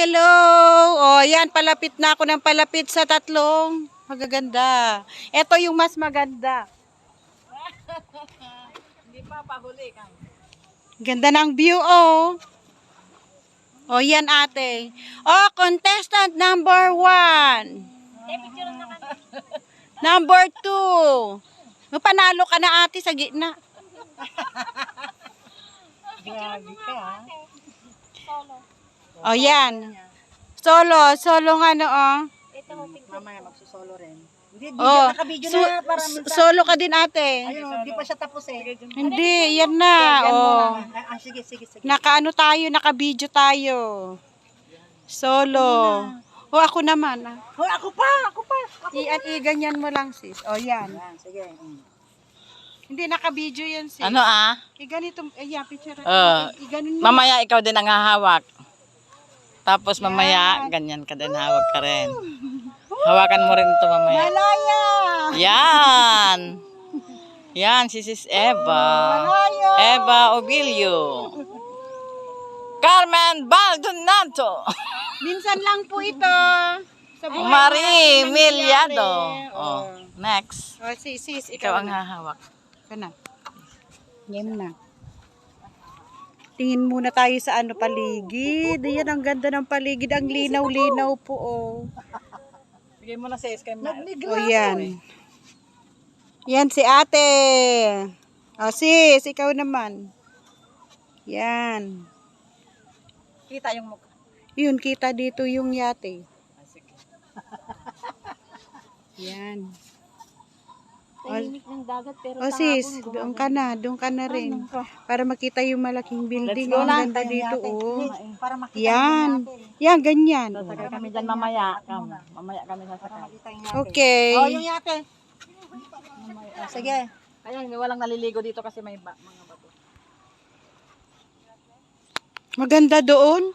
hello. Oh, yan, palapit na ako ng palapit sa tatlong. Magaganda. Ito yung mas maganda. Hindi pa, pahuli ka. Ganda ng view, oh. Oh, yan ate. Oh, contestant number 1. Number 2. Panalo ka na ate sa gitna. Grabe ka, ha? Oh, yan. Solo nga no, oh. Mamaya magsusolo rin. Hindi, Oh, naka-video na para minsan. solo ka din ate. Ayun, hindi pa siya tapos eh. Hindi, yan na. Yan Oh. muna. Sige. Nakaano tayo, naka-video tayo. Solo. O ako naman. Ah. Oh, ako pa. Ganyan mo lang sis. O yan. Yan, sige. Hindi, naka-video yan sis. Ano Ganito, yan, picture. Ganon mo. Mamaya ikaw din ang hahawak. Tapos mamaya, ganyan ka din, hawak ka rin. Hawakan mo rin ito mamaya. Malaya! Yan! Yan, si Sis Eva. Malayo! Eva Obilio. Carmen Baldonado. Minsan lang po ito. Sa buhay Marie natin Miliado. nangyayari. Oh, next. Oh, sis, Ikaw ang na. hahawak. Ikaw na. Game na. Tingin muna tayo sa ano paligid. Yan ang ganda ng paligid. Ang linaw-linaw po. Oh. Bigay mo na sis. O yan. Yan si ate. O sis, ikaw naman. Yan. Kita yung mukha. Yun, kita dito yung yate. Sige. Yan. Tahimik ng dagat pero O sis, doon ka na rin. Para makita yung malaking building. Let's go Ang na. ganda dito, oh. Para makita Yan. Yan, ganyan. Sasakay kami dyan mamaya. Mamaya kami sasakay. Okay. Oh, yung yate. Sige. Ayan, walang naliligo dito kasi may mga bato. Maganda doon.